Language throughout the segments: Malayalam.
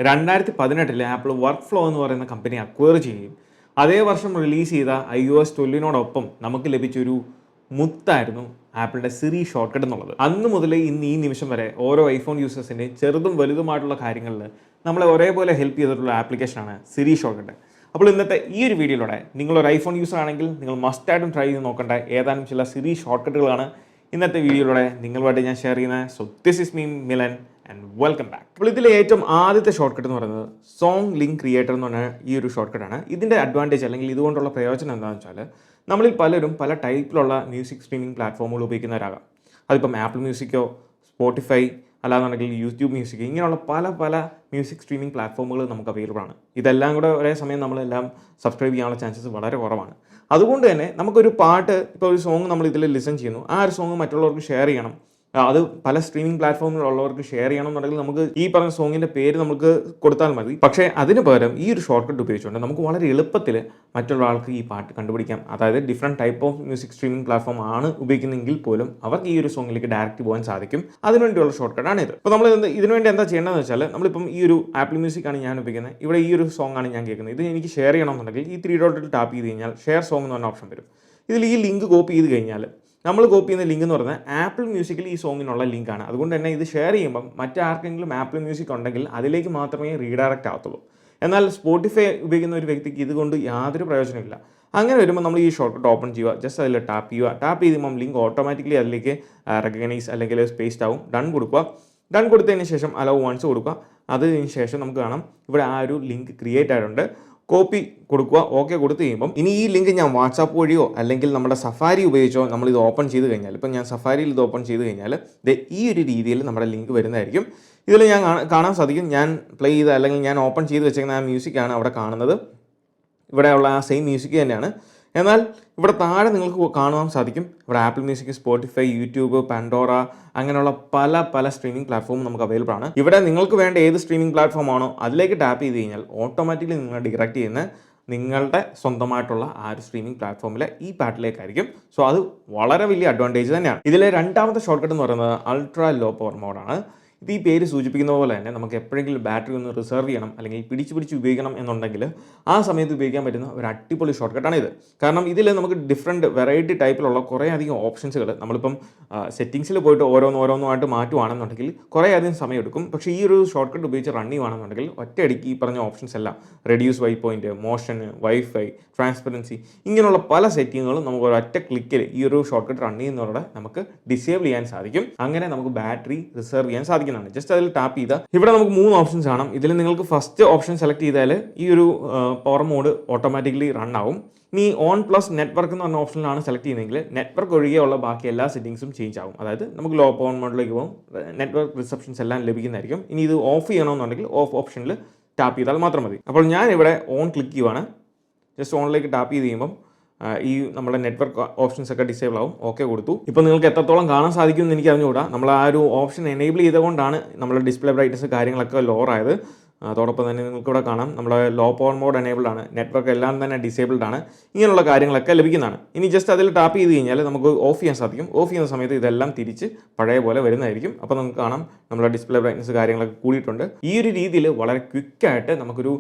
2018 ആപ്പിൾ വർക്ക് ഫ്ലോ എന്ന് പറയുന്ന കമ്പനി അക്വയർ ചെയ്യുകയും അതേ വർഷം റിലീസ് ചെയ്ത iOS 12 നമുക്ക് ലഭിച്ചൊരു മുത്തായിരുന്നു ആപ്പിളിൻ്റെ സിറി ഷോർട്ട്കട്ട് എന്നുള്ളത്. അന്ന് മുതൽ ഇന്ന് ഈ നിമിഷം വരെ ഓരോ ഐഫോൺ യൂസേഴ്സിൻ്റെ ചെറുതും വലുതുമായിട്ടുള്ള കാര്യങ്ങളിൽ നമ്മളെ ഒരേപോലെ ഹെൽപ്പ് ചെയ്തിട്ടുള്ള ആപ്ലിക്കേഷനാണ് സിറി ഷോർട്ട്കട്ട്. അപ്പോൾ ഇന്നത്തെ ഈ ഒരു വീഡിയോയിലൂടെ നിങ്ങളൊരു ഐഫോൺ യൂസർ ആണെങ്കിൽ നിങ്ങൾ മസ്റ്റായിട്ടും ട്രൈ ചെയ്ത് നോക്കേണ്ട ഏതാനും ചില സിറി ഷോർട്ട്കട്ടുകളാണ് ഇന്നത്തെ വീഡിയോയിലൂടെ നിങ്ങളുമായിട്ട് ഞാൻ ഷെയർ ചെയ്യുന്നത്. So this is me Milan and welcome back. അപ്പോൾ ഇതിലെ ഏറ്റവും ആദ്യത്തെ ഷോർട്ട്കട്ട് എന്ന് പറയുന്നത് സോങ് ലിങ്ക് ക്രിയേറ്റർ എന്ന് പറഞ്ഞ ഈ ഒരു ഷോർട്ട്കട്ടാണ്. ഇതിൻ്റെ അഡ്വാൻറ്റേജ് അല്ലെങ്കിൽ ഇതുകൊണ്ടുള്ള പ്രയോജനം എന്താണെന്ന് വെച്ചാൽ നമ്മളിൽ പലരും പല ടൈപ്പിലുള്ള മ്യൂസിക് സ്ട്രീമിംഗ് പ്ലാറ്റ്ഫോമുകൾ ഉപയോഗിക്കുന്നവരാകാം. അതിപ്പം ആപ്പിൾ മ്യൂസിക്കോ, സ്പോട്ടിഫൈ, അല്ലാന്നുണ്ടെങ്കിൽ യൂട്യൂബ് മ്യൂസിക്, ഇങ്ങനെയുള്ള പല മ്യൂസിക് സ്ട്രീമിംഗ് പ്ലാറ്റ്ഫോമുകൾ നമുക്ക് അവൈലബിൾ ആണ്. ഇതെല്ലാം കൂടെ ഒരേ സമയം നമ്മളെല്ലാം സബ്സ്ക്രൈബ് ചെയ്യാനുള്ള ചാൻസസ് വളരെ കുറവാണ്. അതുകൊണ്ട് തന്നെ നമുക്കൊരു പാട്ട്, ഇപ്പോൾ ഒരു സോങ് നമ്മൾ ഇതിൽ ലിസൺ ചെയ്യുന്നു, ആ ഒരു സോങ് മറ്റുള്ളവർക്ക് ഷെയർ ചെയ്യണം, അത് പല സ്ട്രീമിംഗ് പ്ലാറ്റ്ഫോമിലുള്ളവർക്ക് ഷെയർ ചെയ്യണം എന്നുണ്ടെങ്കിൽ നമുക്ക് ഈ പറഞ്ഞ സോങ്ങിൻ്റെ പേര് നമുക്ക് കൊടുത്താൽ മതി. പക്ഷേ അതിന് പകരം ഈ ഒരു ഷോർട്ട് കട്ട് ഉപയോഗിച്ചുകൊണ്ട് നമുക്ക് വളരെ എളുപ്പത്തിൽ മറ്റുള്ള ആൾക്ക് ഈ പാട്ട് കണ്ടുപിടിക്കാം. അതായത് different type of music streaming platform ആണ് ഉപയോഗിക്കുന്നതെങ്കിൽ പോലും അവർക്ക് ഈ ഒരു സോങ്ങിലേക്ക് ഡയറക്റ്റ് പോകാൻ സാധിക്കും. അതിനുവേണ്ടിയുള്ള ഷോർട്ട് കട്ടാണ് ഇത്. അപ്പോൾ നമ്മൾ ഇതിനുവേണ്ടി എന്താ ചെയ്യേണ്ടതെന്ന് വെച്ചാൽ, നമ്മളിപ്പം ഈ ഒരു ആപ്പിൾ മ്യൂസിക് ആണ് ഞാൻ ഉപയോഗിക്കുന്നത്, ഇവിടെ ഈ ഒരു സോങ് ആണ് ഞാൻ കേൾക്കുന്നത്, ഇത് എനിക്ക് ഷെയർ ചെയ്യണമെന്നുണ്ടെങ്കിൽ ഈ 3 ഡോട്ടിൽ ടാപ്പ് ചെയ്ത് കഴിഞ്ഞാൽ ഷെയർ സോങ് എന്ന് പറഞ്ഞ ഓപ്ഷൻ വരും. ഇതിൽ ഈ ലിങ്ക് കോപ്പി ചെയ്ത് കഴിഞ്ഞാൽ നമ്മൾ കോപ്പി ചെയ്യുന്ന ലിങ്ക് എന്ന് പറയുന്നത് ആപ്പിൾ മ്യൂസിക്കിൽ ഈ സോങ്ങിനുള്ള ലിങ്കാണ്. അതുകൊണ്ട് തന്നെ ഇത് ഷെയർ ചെയ്യുമ്പം മറ്റാർക്കെങ്കിലും ആപ്പിൾ മ്യൂസിക് ഉണ്ടെങ്കിൽ അതിലേക്ക് മാത്രമേ റീഡയറക്റ്റ് ആകത്തുള്ളൂ. എന്നാൽ സ്പോട്ടിഫൈ ഉപയോഗിക്കുന്ന ഒരു വ്യക്തിക്ക് ഇതുകൊണ്ട് യാതൊരു പ്രയോജനമില്ല. അങ്ങനെ വരുമ്പോൾ നമ്മൾ ഈ ഷോർട്ട് കട്ട് ഓപ്പൺ ചെയ്യുക, ജസ്റ്റ് അതിൽ ടാപ്പ് ചെയ്യുക. ടാപ്പ് ചെയ്യുമ്പം ലിങ്ക് ഓട്ടോമാറ്റിക്കലി അതിലേക്ക് റെക്കഗ്നൈസ് അല്ലെങ്കിൽ പേസ്റ്റ് ആവും. ഡൺ കൊടുക്കുക. ഡൺ കൊടുത്തതിന് ശേഷം അലോ വൺസ് കൊടുക്കുക. അതിന് ശേഷം നമുക്ക് കാണാം ഇവിടെ ആ ഒരു ലിങ്ക് ക്രിയേറ്റ് ആയിട്ടുണ്ട്. കോപ്പി കൊടുക്കുക. ഓക്കെ കൊടുത്തു കഴിയുമ്പം ഇനി ഈ ലിങ്ക് ഞാൻ വാട്സാപ്പ് വഴിയോ അല്ലെങ്കിൽ നമ്മുടെ സഫാരി ഉപയോഗിച്ചോ നമ്മൾ ഇത് ഓപ്പൺ ചെയ്ത് കഴിഞ്ഞാൽ, ഇപ്പം ഞാൻ സഫാരിയിൽ ഇത് ഓപ്പൺ ചെയ്ത് കഴിഞ്ഞാൽ ഈ ഒരു രീതിയിൽ നമ്മുടെ ലിങ്ക് വരുന്നതായിരിക്കും. ഇതിൽ ഞാൻ കാണാൻ സാധിക്കും, ഞാൻ പ്ലേ ചെയ്ത അല്ലെങ്കിൽ ഞാൻ ഓപ്പൺ ചെയ്ത് വെച്ചേക്കുന്ന ആ മ്യൂസിക്കാണ് അവിടെ കാണുന്നത്. ഇവിടെയുള്ള ആ സെയിം മ്യൂസിക് തന്നെയാണ്. എന്നാൽ ഇവിടെ താഴെ നിങ്ങൾക്ക് കാണുവാൻ സാധിക്കും ഇവിടെ apple music, Spotify, YouTube, Pandora, അങ്ങനെയുള്ള പല സ്ട്രീമിംഗ് പ്ലാറ്റ്ഫോം നമുക്ക് അവൈലബിൾ ആണ്. ഇവിടെ നിങ്ങൾക്ക് വേണ്ട ഏത് സ്ട്രീമിംഗ് പ്ലാറ്റ്ഫോം ആണോ അതിലേക്ക് ടാപ്പ് ചെയ്ത് കഴിഞ്ഞാൽ ഓട്ടോമാറ്റിക്കലി നിങ്ങൾ ഡയറക്റ്റ് ചെയ്യുന്ന നിങ്ങളുടെ സ്വന്തമായിട്ടുള്ള ആ ഒരു സ്ട്രീമിംഗ് പ്ലാറ്റ്ഫോമിലെ ഈ പാട്ടിലേക്കായിരിക്കും. സോ അത് വളരെ വലിയ അഡ്വാൻറ്റേജ് തന്നെയാണ്. ഇതിലെ രണ്ടാമത്തെ ഷോർട്ട് കട്ട് എന്ന് പറയുന്നത് അൾട്രാ ലോ പവർ മോഡാണ്. ഇത് ഈ പേര് സൂചിപ്പിക്കുന്ന പോലെ തന്നെ നമുക്ക് എപ്പോഴെങ്കിലും ബാറ്ററി ഒന്ന് റിസർവ് ചെയ്യണം അല്ലെങ്കിൽ പിടിച്ച് ഉപയോഗിക്കണം എന്നുണ്ടെങ്കിൽ ആ സമയത്ത് ഉപയോഗിക്കാൻ പറ്റുന്ന ഒരു അടിപൊളി ഷോർട്ട് കട്ടാണ് ഇത്. കാരണം ഇതിൽ നമുക്ക് ഡിഫറെൻറ്റ് വെറൈറ്റി ടൈപ്പിലുള്ള കുറേ അധികം ഓപ്ഷൻസുകൾ നമ്മളിപ്പം സെറ്റിങ്സിൽ പോയിട്ട് ഓരോന്നുമായിട്ട് മാറ്റുവാണെന്നുണ്ടെങ്കിൽ കുറേ അധികം സമയം എടുക്കും. പക്ഷേ ഈ ഒരു ഷോർട്ട് കട്ട് ഉപയോഗിച്ച് റൺ ചെയ്യുവാണെന്നുണ്ടെങ്കിൽ ഒറ്റയടിക്ക് ഈ പറഞ്ഞ ഓപ്ഷൻസ് എല്ലാം reduce white point, motion, wifi, transparency, ഇങ്ങനെയുള്ള പല സെറ്റിങ്ങുകളും നമുക്ക് ഒരൊറ്റ ക്ലിക്കിൽ ഈ ഒരു ഷോർട്ട് കട്ട് റൺ ചെയ്യുന്നതോടെ നമുക്ക് ഡിസേബിൾ ചെയ്യാൻ സാധിക്കും. അങ്ങനെ നമുക്ക് ബാറ്ററി റിസർവ് ചെയ്യാൻ സാധിക്കും. ജസ്റ്റ് അതിൽ ടാപ്പ് ചെയ്താൽ ഇവിടെ നമുക്ക് 3 ഓപ്ഷൻസ് കാണാം. ഇതിൽ നിങ്ങൾക്ക് ഫസ്റ്റ് ഓപ്ഷൻ സെലക്ട് ചെയ്താൽ ഈ ഒരു പവർ മോഡ് ഓട്ടോമാറ്റിക്കലി റൺ ആവും. ഇനി ഓൺ പ്ലസ് നെറ്റ്വർക്ക് എന്ന് പറഞ്ഞ ഓപ്ഷനിലാണ് സെലക്ട് ചെയ്യുന്നതെങ്കിൽ നെറ്റ്വർക്ക് ഒഴികെയുള്ള ബാക്കി എല്ലാ സെറ്റിംഗ്സും ചേഞ്ച് ആവും. അതായത് നമുക്ക് ലോ പവർ മോഡിലേക്ക് പോകും, നെറ്റ്വർക്ക് റിസപ്ഷൻസ് എല്ലാം ലഭിക്കുന്നതായിരിക്കും. ഇനി ഇത് ഓഫ് ചെയ്യണമെന്നുണ്ടെങ്കിൽ ഓഫ് ഓപ്ഷനിൽ ടാപ്പ് ചെയ്താൽ മാത്രം മതി. അപ്പോൾ ഞാൻ ഇവിടെ ഓൺ ക്ലിക്ക് ചെയ്യുവാണ്. ജസ്റ്റ് ഓണിലേക്ക് ടാപ്പ് ചെയ്ത് കഴിയുമ്പം ഈ നമ്മുടെ നെറ്റ്വർക്ക് ഓപ്ഷൻസ് ഒക്കെ ഡിസേബിൾ ആവും. ഓക്കെ കൊടുത്തു. ഇപ്പോൾ നിങ്ങൾക്ക് എത്രത്തോളം കാണാൻ സാധിക്കുമെന്ന് എനിക്ക് അറിഞ്ഞുകൂടാ. നമ്മൾ ആ ഒരു ഓപ്ഷൻ എനേബിൾ ചെയ്തുകൊണ്ടാണ് നമ്മുടെ ഡിസ്പ്ലേ ബ്രൈറ്റ്നസ് കാര്യങ്ങളൊക്കെ ലോവർ ആയത്. അതോടൊപ്പം തന്നെ നിങ്ങൾക്ക് ഇവിടെ കാണാം നമ്മുടെ ലോ പവർ മോഡ് എനേബിൾഡ് ആണ്, നെറ്റ്വർക്ക് എല്ലാം തന്നെ ഡിസേബിൾഡ് ആണ്. ഇങ്ങനെയുള്ള കാര്യങ്ങളൊക്കെ ലഭിക്കുന്നതാണ്. ഇനി ജസ്റ്റ് അതിൽ ടാപ്പ് ചെയ്ത് കഴിഞ്ഞാൽ നമുക്ക് ഓഫ് ചെയ്യാൻ സാധിക്കും. ഓഫ് ചെയ്യുന്ന സമയത്ത് ഇതെല്ലാം തിരിച്ച് പഴയ പോലെ വരുന്നതായിരിക്കും. അപ്പോൾ നമുക്ക് കാണാം നമ്മുടെ ഡിസ്പ്ലേ ബ്രൈറ്റ്നസ് കാര്യങ്ങളൊക്കെ കൂടിയിട്ടുണ്ട്. ഈ ഒരു രീതിയിൽ വളരെ ക്വിക്കായിട്ട് നമുക്കൊരു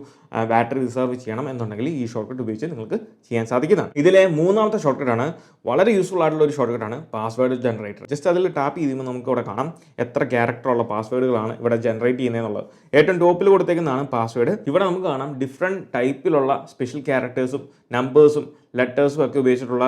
ബാറ്ററി റിസർവ് ചെയ്യണം എന്നുണ്ടെങ്കിൽ ഈ ഷോർട്ട് കട്ട് ഉപയോഗിച്ച് നിങ്ങൾക്ക് ചെയ്യാൻ സാധിക്കുന്നതാണ്. ഇതിലെ മൂന്നാമത്തെ ഷോർട്ട് കട്ടാണ് വളരെ യൂസ്ഫുൾ ആയിട്ടുള്ള ഒരു ഷോർട്ട് കട്ടാണ് പാസ്വേഡ് ജനറേറ്റർ. ജസ്റ്റ് അതിൽ ടാപ്പ് ചെയ്യുമ്പോൾ നമുക്ക് ഇവിടെ കാണാം എത്ര ക്യാരക്ടറുള്ള പാസ്വേഡുകളാണ് ഇവിടെ ജനറേറ്റ് ചെയ്യുന്നതെന്നുള്ളത്. ഏറ്റവും ടോപ്പിൽ കൊടുത്തേക്കുന്നതാണ് പാസ്വേഡ്. ഇവിടെ നമുക്ക് കാണാം ഡിഫറെൻറ്റ് ടൈപ്പിലുള്ള സ്പെഷ്യൽ ക്യാരക്ടേഴ്സും നമ്പേഴ്സും ലെറ്റേഴ്സും ഒക്കെ ഉപയോഗിച്ചിട്ടുള്ള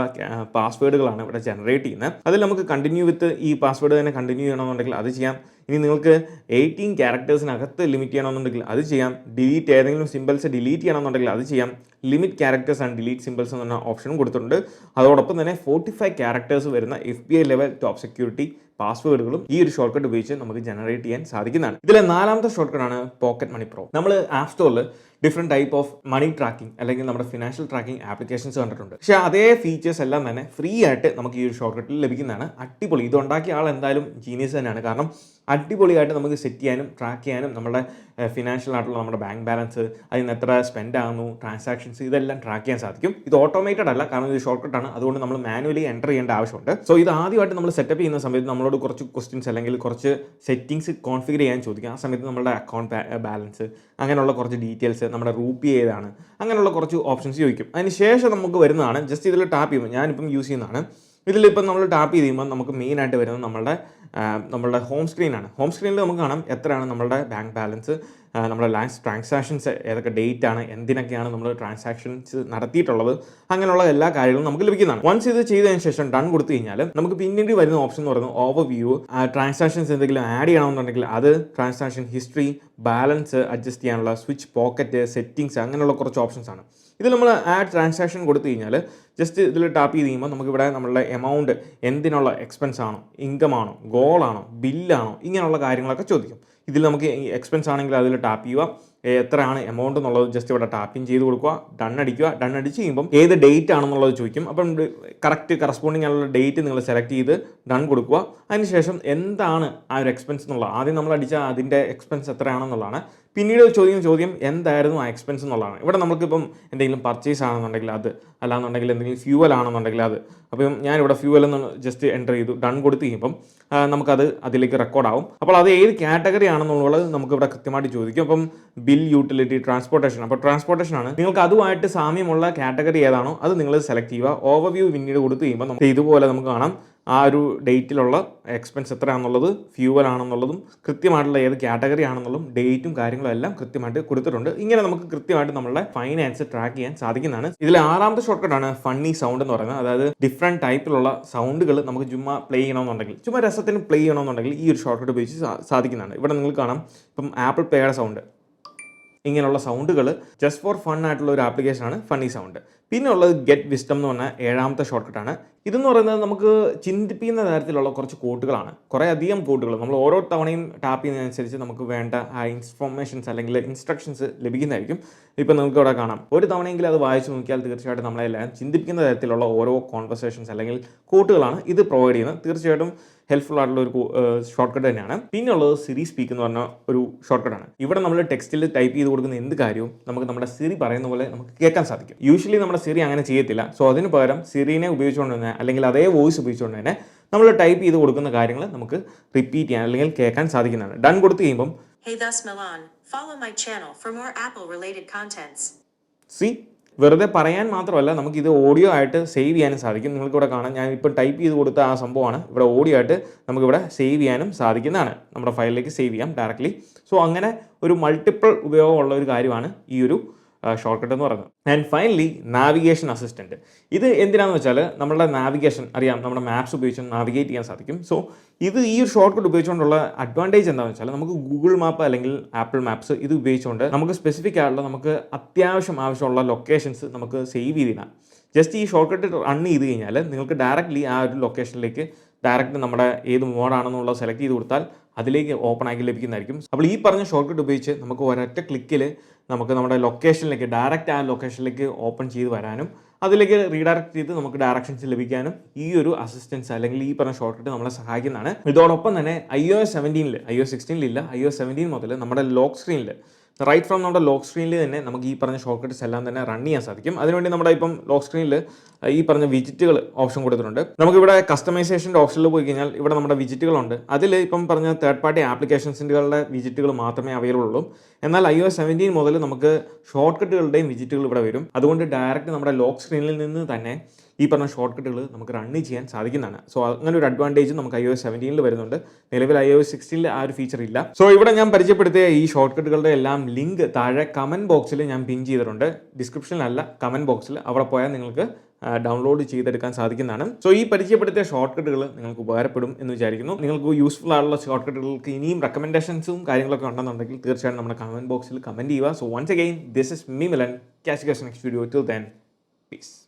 പാസ്വേഡുകളാണ് ഇവിടെ ജനറേറ്റ് ചെയ്യുന്നത്. അതിൽ നമുക്ക് കണ്ടിന്യൂ വിത്ത് ഈ പാസ്വേഡ് തന്നെ കണ്ടിന്യൂ ചെയ്യണമെന്നുണ്ടെങ്കിൽ അത് ചെയ്യാം. ഇനി നിങ്ങൾക്ക് 18 ക്യാരക്ടേഴ്സിനകത്ത് ലിമിറ്റ് ചെയ്യണമെന്നുണ്ടെങ്കിൽ അത് ചെയ്യാം. ഡിലീറ്റ് ഏതെങ്കിലും സിമ്പിൾസ് ഡിലീറ്റ് ചെയ്യണമെന്നുണ്ടെങ്കിൽ അത് ചെയ്യാം. Limit characters and delete symbols എന്ന ഓപ്ഷനും കൊടുത്തിട്ടുണ്ട്. അതോടൊപ്പം തന്നെ 45 ക്യാരക്ടേഴ്സ് വരുന്ന FBI ലെവൽ ടോപ്പ് സെക്യൂരിറ്റി പാസ്വേഡുകളും ഈ ഒരു ഷോർട്ട് കട്ട് ഉപയോഗിച്ച് നമുക്ക് ജനറേറ്റ് ചെയ്യാൻ സാധിക്കുന്നതാണ്. ഇതിലെ നാലാമത്തെ ഷോർട്ട് കട്ടാണ് പോക്കറ്റ് മണി പ്രോ. നമ്മൾ ആപ്പ് സ്റ്റോറിൽ different type of money tracking അല്ലെങ്കിൽ നമ്മുടെ ഫിനാൻഷ്യൽ ട്രാക്കിംഗ് ആപ്ലിക്കേഷൻസ് കണ്ടിട്ടുണ്ട്. പക്ഷേ അതേ ഫീച്ചേഴ്സ് എല്ലാം തന്നെ ഫ്രീ ആയിട്ട് നമുക്ക് ഈ ഒരു ഷോർട്ട് കട്ടിൽ ലഭിക്കുന്നതാണ്. അടിപൊളി. ഇത് ഉണ്ടാക്കിയ ആൾ എന്തായാലും ജീനിയസ് തന്നെയാണ്. കാരണം അടിപൊളിയായിട്ട് നമുക്ക് സെറ്റ് ചെയ്യാനും ട്രാക്ക് ചെയ്യാനും നമ്മുടെ ഫിനാൻഷ്യൽ ആയിട്ടുള്ള നമ്മുടെ ബാങ്ക് ബാലൻസ്, അതിൽ നിന്ന് എത്ര സ്പെൻഡ് ആകുന്നു, ട്രാൻസാക്ഷൻസ്, ഇതെല്ലാം ട്രാക്ക് ചെയ്യാൻ സാധിക്കും. ഇത് ഓട്ടോമേറ്റഡ് അല്ല, കാരണം ഇത് ഷോർട്ട് കട്ടാണ്. അതുകൊണ്ട് നമ്മൾ മാനുവലി എൻ്റർ ചെയ്യേണ്ട ആവശ്യമുണ്ട്. സോ ഇത് ആദ്യമായിട്ട് നമ്മൾ സെറ്റപ്പ് ചെയ്യുന്ന സമയത്ത് നമ്മളോട് കുറച്ച് ക്വസ്റ്റ്യൻസ് അല്ലെങ്കിൽ കുറച്ച് സെറ്റിംഗ്സ് കോൺഫിഗർ ചെയ്യാൻ ചോദിക്കും. ആ സമയത്ത് നമ്മുടെ അക്കൗണ്ട് ബാലൻസ്, അങ്ങനെയുള്ള കുറച്ച് ഡീറ്റെയിൽസ്, നമ്മുടെ റൂപ്പി ഏതാണ്, അങ്ങനെയുള്ള കുറച്ച് ഓപ്ഷൻസ് ചോദിക്കും. അതിന് ശേഷം നമുക്ക് വരുന്നതാണ്, ജസ്റ്റ് ഇതിൽ ടാപ്പ് ചെയ്യുമ്പോൾ, ഞാനിപ്പം യൂസ് ചെയ്യുന്നതാണ്, ഇതിലിപ്പം നമ്മൾ ടാപ്പ് ചെയ്യുമ്പോൾ നമുക്ക് മെയിനായിട്ട് വരുന്നത് നമ്മളുടെ ഹോം സ്ക്രീനാണ്. ഹോം സ്ക്രീനിൽ നമുക്ക് കാണാം എത്രയാണ് നമ്മളുടെ ബാങ്ക് ബാലൻസ്, നമ്മുടെ ലാസ്റ്റ് ട്രാൻസാക്ഷൻസ് ഏതൊക്കെ ഡേറ്റ് ആണ്, എന്തിനൊക്കെയാണ് നമ്മൾ ട്രാൻസാക്ഷൻസ് നടത്തിയിട്ടുള്ളത്, അങ്ങനെയുള്ള എല്ലാ കാര്യങ്ങളും നമുക്ക് ലഭിക്കുന്നതാണ്. വൺസ് ഇത് ചെയ്തതിന് ശേഷം ഡൺ കൊടുത്തു കഴിഞ്ഞാൽ നമുക്ക് പിന്നീട് വരുന്ന ഓപ്ഷൻ എന്ന് പറയുന്നത് ഓവർവ്യൂ. ട്രാൻസാക്ഷൻസ് എന്തെങ്കിലും ആഡ് ചെയ്യണമെന്നുണ്ടെങ്കിൽ അത്, ട്രാൻസാക്ഷൻ ഹിസ്റ്ററി, ബാലൻസ് അഡ്ജസ്റ്റ് ചെയ്യാനുള്ള സ്വിച്ച് പോക്കറ്റ്, സെറ്റിംഗ്സ്, അങ്ങനെയുള്ള കുറച്ച് ഓപ്ഷൻസ് ആണ്. ഇതിൽ നമ്മൾ ആഡ് ട്രാൻസാക്ഷൻ കൊടുത്തു കഴിഞ്ഞാൽ ജസ്റ്റ് ഇതിൽ ടാപ്പ് ചെയ്ത് കഴിയുമ്പോൾ നമുക്കിവിടെ നമ്മളുടെ എമൗണ്ട്, എന്തിനുള്ള എക്സ്പെൻസ് ആണോ, ഇൻകം ആണോ, ഗോളാണോ, ബില്ലാണോ, ഇങ്ങനെയുള്ള കാര്യങ്ങളൊക്കെ ചോദിക്കും. ഇതിൽ നമുക്ക് എക്സ്പെൻസ് ആണെങ്കിൽ അതിൽ ടാപ്പ് ചെയ്യുക, എത്രയാണ് എമൗണ്ട് എന്നുള്ളത് ജസ്റ്റ് ഇവിടെ ടാപ്പിങ് ചെയ്ത് കൊടുക്കുക, ഡൺ അടിക്കുക. ഡൺ അടിച്ച് കഴിയുമ്പം ഏത് ഡേറ്റ് ആണെന്നുള്ളത് ചോദിക്കും. അപ്പം കറക്റ്റ് കറസ്പോണ്ടിങ് ആയുള്ള ഡേറ്റ് നിങ്ങൾ സെലക്ട് ചെയ്ത് ഡൺ കൊടുക്കുക. അതിനുശേഷം എന്താണ് ആ ഒരു എക്സ്പെൻസ് എന്നുള്ളത്, ആദ്യം നമ്മൾ അടിച്ച അതിൻ്റെ എക്സ്പെൻസ് എത്രയാണെന്നുള്ളതാണ്. പിന്നീട് ചോദ്യം എന്തായിരുന്നു ആ എക്സ്പെൻസ് എന്നുള്ളതാണ്. ഇവിടെ നമുക്കിപ്പം എന്തെങ്കിലും പർച്ചേസ് ആണെന്നുണ്ടെങ്കിൽ അത്, അല്ലാന്നുണ്ടെങ്കിൽ എന്തെങ്കിലും ഫ്യൂവൽ ആണെന്നുണ്ടെങ്കിൽ അത്. അപ്പം ഞാനിവിടെ ഫ്യൂവൽ എന്ന് ജസ്റ്റ് എൻ്റർ ചെയ്തു, ഡൺ കൊടുത്ത് കഴിയുമ്പം നമുക്കത് അതിലേക്ക് റെക്കോർഡാവും. അപ്പോൾ അത് ഏത് കാറ്റഗറി ആണെന്നുള്ളത് നമുക്കിവിടെ കൃത്യമായിട്ട് ചോദിക്കും. അപ്പം ബിൽ, യൂട്ടിലിറ്റി, ട്രാൻസ്പോർട്ടേഷൻ. അപ്പോൾ ട്രാൻസ്പോർട്ടേഷൻ ആണ്. നിങ്ങൾക്ക് അതുമായിട്ട് സാമ്യമുള്ള കാറ്റഗറി ഏതാണോ അത് നിങ്ങൾ സെലക്ട് ചെയ്യുക. ഓവർവ്യൂ പിന്നീട് കൊടുത്തു കഴിയുമ്പോൾ നമുക്ക് ഇതുപോലെ നമുക്ക് കാണാം ആ ഒരു ഡേറ്റിലുള്ള എക്സ്പെൻസ് എത്രയാണെന്നുള്ളത്, ഫ്യൂവൽ ആണെന്നുള്ളതും, കൃത്യമായിട്ടുള്ള ഏത് കാറ്റഗറി ആണെന്നുള്ളതും, ഡേറ്റും കാര്യങ്ങളും എല്ലാം കൃത്യമായിട്ട് കൊടുത്തിട്ടുണ്ട്. ഇങ്ങനെ നമുക്ക് കൃത്യമായിട്ട് നമ്മളുടെ ഫൈനാൻസ് ട്രാക്ക് ചെയ്യാൻ സാധിക്കുന്നതാണ്. ഇതിൽ 6ാമത്തെ ഷോർട്ട് കട്ടാണ് ഫണ്ണി സൗണ്ട് എന്ന് പറയുന്നത്. അതായത് ഡിഫറെൻറ്റ് ടൈപ്പിലുള്ള സൗണ്ടുകൾ നമുക്ക് ചുമ്മാ പ്ലേ ചെയ്യണമെന്നുണ്ടെങ്കിൽ, ചുമ്മാ രസത്തിന് പ്ലേ ചെയ്യണമെന്നുണ്ടെങ്കിൽ ഈ ഒരു ഷോർട്ട് കട്ട് ഉപയോഗിച്ച് സാധിക്കുന്നതാണ്. ഇവിടെ നിങ്ങൾക്ക് കാണാം ഇപ്പം ആപ്പിൾ പേയുടെ സൗണ്ട്, ഇങ്ങനെയുള്ള സൗണ്ടുകൾ ജസ്റ്റ് ഫോർ ഫൺ ആയിട്ടുള്ള ഒരു ആപ്ലിക്കേഷനാണ് ഫണ്ണി സൗണ്ട്. പിന്നെ ഉള്ളത് ഗെറ്റ് വിസ്ഡം എന്ന് പറഞ്ഞ 7ാമത്തെ ഷോർട്ട് കട്ടാണ്. ഇതെന്ന് പറയുന്നത് നമുക്ക് ചിന്തിപ്പിക്കുന്ന തരത്തിലുള്ള കുറച്ച് കോട്ടുകളാണ്, കുറേ അധികം കോട്ടുകൾ. നമ്മൾ ഓരോ തവണയും ടാപ്പ് ചെയ്യുന്നതനുസരിച്ച് നമുക്ക് വേണ്ട ആ ഇൻഫോർമേഷൻസ് അല്ലെങ്കിൽ ഇൻസ്ട്രക്ഷൻസ് ലഭിക്കുന്നതായിരിക്കും. ഇപ്പം നിങ്ങൾക്ക് ഇവിടെ കാണാം, ഒരു തവണയെങ്കിലും അത് വായിച്ചു നോക്കിയാൽ തീർച്ചയായിട്ടും നമ്മളെല്ലാം ചിന്തിപ്പിക്കുന്ന തരത്തിലുള്ള ഓരോ കോൺവെർസേഷൻസ് അല്ലെങ്കിൽ കോട്ടുകളാണ് ഇത് പ്രൊവൈഡ് ചെയ്യുന്നത്. തീർച്ചയായിട്ടും ഹെൽപ്ഫുൾ ആയിട്ടുള്ള ഒരു ഷോർട്ട് കട്ട് തന്നെയാണ്. പിന്നെ ഉള്ളത് സിരി സ്പീക്ക് എന്ന് പറഞ്ഞ ഒരു ഷോർട്ട് കട്ടാണ്. ഇവിടെ നമ്മൾ ടെക്സ്റ്റിൽ ടൈപ്പ് ചെയ്ത് കൊടുക്കുന്ന എന്ത് കാര്യവും നമുക്ക് നമ്മുടെ സിരി പറയുന്ന പോലെ നമുക്ക് കേൾക്കാൻ സാധിക്കും. യൂഷ്വലി നമ്മുടെ സിരി അങ്ങനെ ചെയ്യത്തില്ല. സോ അതിന് പകരം സിറിനെ ഉപയോഗിച്ചുകൊണ്ട് തന്നെ, അല്ലെങ്കിൽ അതേ വോയിസ് ഉപയോഗിച്ചുകൊണ്ട് തന്നെ നമ്മൾ ടൈപ്പ് ചെയ്ത് കൊടുക്കുന്ന കാര്യങ്ങൾ നമുക്ക് റിപ്പീറ്റ് ചെയ്യാൻ അല്ലെങ്കിൽ കേൾക്കാൻ സാധിക്കുന്നതാണ്. ഡൺ കൊടുത്തു കഴിയുമ്പം Hey, thus Milan, follow my channel for more Apple-related contents. വെറുതെ പറയാൻ മാത്രമല്ല, നമുക്ക് ഇത് ഓഡിയോ ആയിട്ട് സേവ് ചെയ്യാനും സാധിക്കും. നിങ്ങൾക്കിവിടെ കാണാം, ഞാൻ ഇപ്പോൾ ടൈപ്പ് ചെയ്ത് കൊടുത്ത ആ സംഭവമാണ് ഇവിടെ ഓഡിയോ ആയിട്ട് നമുക്കിവിടെ സേവ് ചെയ്യാനും സാധിക്കുന്നതാണ്. നമ്മുടെ ഫയലിലേക്ക് സേവ് ചെയ്യാം ഡയറക്റ്റ്ലി. സോ അങ്ങനെ ഒരു മൾട്ടിപ്പിൾ ഉപയോഗമുള്ള ഒരു കാര്യമാണ് ഈ ഒരു ഷോർട്ട് കട്ട് എന്ന് പറയുന്നത്. And finally navigation assistant. ഇത് എന്തിനാണെന്ന് വെച്ചാൽ നമ്മളുടെ നാവിഗേഷൻ അറിയാം, നമ്മുടെ മാപ്സ് ഉപയോഗിച്ച് നാവിഗേറ്റ് ചെയ്യാൻ സാധിക്കും. സോ ഇത് ഈ ഒരു ഷോർട്ട് കട്ട് ഉപയോഗിച്ചുകൊണ്ടുള്ള അഡ്വാൻറ്റേജ് എന്താണെന്ന് വെച്ചാൽ നമുക്ക് ഗൂഗിൾ മാപ്പ് അല്ലെങ്കിൽ ആപ്പിൾ മാപ്സ് ഇത് ഉപയോഗിച്ചുകൊണ്ട് നമുക്ക് സ്പെസിഫിക് ആയിട്ടുള്ള നമുക്ക് ആവശ്യമുള്ള ലൊക്കേഷൻസ് നമുക്ക് സേവ് ചെയ്തിടാം. ജസ്റ്റ് ഈ ഷോർട്ട് കട്ട് റൺ ചെയ്ത് കഴിഞ്ഞാൽ നിങ്ങൾക്ക് ഡയറക്റ്റ്ലി ആ ഒരു ലൊക്കേഷനിലേക്ക് ഡയറക്റ്റ് നമ്മുടെ ഏത് മോഡാണെന്നുള്ളത് സെലക്ട് ചെയ്ത് കൊടുത്താൽ അതിലേക്ക് ഓപ്പൺ ആക്കി ലഭിക്കുന്നതായിരിക്കും. അപ്പോൾ ഈ പറഞ്ഞ ഷോർട്ട് കട്ട് ഉപയോഗിച്ച് നമുക്ക് ഒരൊറ്റ ക്ലിക്കിൽ നമുക്ക് നമ്മുടെ ലൊക്കേഷനിലേക്ക് ഡയറക്റ്റ് ആ ലൊക്കേഷനിലേക്ക് ഓപ്പൺ ചെയ്ത് വരാനും അതിലേക്ക് റീഡയറക്റ്റ് ചെയ്ത് നമുക്ക് ഡയറക്ഷൻസ് ലഭിക്കാനും ഈ ഒരു അസിസ്റ്റൻസ് അല്ലെങ്കിൽ ഈ പറഞ്ഞ ഷോർട്ട് കട്ട് നമ്മളെ സഹായിക്കുന്നതാണ്. ഇതോടൊപ്പം തന്നെ iOS 17 iOS 16 ഇല്ല, iOS 17 മുതൽ നമ്മുടെ ലോക്ക് സ്ക്രീനിൽ റൈറ്റ് ഫ്രം നമ്മുടെ ലോക്ക് സ്ക്രീനിൽ തന്നെ നമുക്ക് ഈ പറഞ്ഞ ഷോർട്ട് കട്ട്സ് എല്ലാം തന്നെ റൺ ചെയ്യാൻ സാധിക്കും. അതിനുവേണ്ടി നമ്മുടെ ഇപ്പം ലോക്ക് സ്ക്രീനിൽ ഈ പറഞ്ഞ വിജിറ്റുകൾ ഓപ്ഷൻ കൊടുത്തിട്ടുണ്ട്. നമുക്കിവിടെ കസ്റ്റമൈസേഷൻ്റെ ഓപ്ഷനിൽ പോയി കഴിഞ്ഞാൽ ഇവിടെ നമ്മുടെ വിജിറ്റുകളുണ്ട്. അതിൽ ഇപ്പം പറഞ്ഞ തേർഡ് പാർട്ടി ആപ്ലിക്കേഷൻസിൻ്റെ വിജിറ്റുകൾ മാത്രമേ അവൈലബിൾ ഉള്ളൂ. എന്നാൽ iOS 17 മുതൽ നമുക്ക് ഷോർട്ട് കട്ടുകളുടെയും വിജിറ്റുകൾ ഇവിടെ വരും. അതുകൊണ്ട് ഡയറക്റ്റ് നമ്മുടെ ലോക്ക് സ്ക്രീനിൽ നിന്ന് തന്നെ ഈ പറഞ്ഞ ഷോർട്ട് കട്ടുകൾ നമുക്ക് റൺ ചെയ്യാൻ സാധിക്കുന്നതാണ്. സോ അങ്ങനെ ഒരു അഡ്വാൻറ്റേജ് നമുക്ക് iOS 17 വരുന്നുണ്ട്. നിലവിൽ iOS 16 ആ ഒരു ഫീച്ചർ ഇല്ല. സോ ഇവിടെ ഞാൻ പരിചയപ്പെടുത്തിയ ഈ ഷോർട്ട് കട്ടുകളുടെ എല്ലാം ലിങ്ക് താഴെ കമൻറ്റ് ബോക്സിൽ ഞാൻ പിൻ ചെയ്തിട്ടുണ്ട്. ഡിസ്ക്രിപ്ഷനിലല്ല, കമൻറ്റ് ബോക്സിൽ. അവിടെ പോയാൽ നിങ്ങൾക്ക് ഡൗൺലോഡ് ചെയ്തെടുക്കാൻ സാധിക്കുന്നതാണ്. സോ ഈ പരിചയപ്പെടുത്തിയ ഷോർട്ട് കട്ടുകൾ നിങ്ങൾക്ക് ഉപകാരപ്പെടും എന്ന് വിചാരിക്കുന്നു. നിങ്ങൾക്ക് യൂസ്ഫുൾ ആയിട്ടുള്ള ഷോർട്ട് കട്ടുകൾക്ക് ഇനിയും റെക്കമെൻഡേഷൻസും കാര്യങ്ങളൊക്കെ ഉണ്ടെന്നുണ്ടെങ്കിൽ തീർച്ചയായും നമ്മുടെ കമൻറ്റ് ബോക്സിൽ കമൻറ്റ് ചെയ്യുക. So once again, this is me Milan. Catch you guys next video. Till then, peace.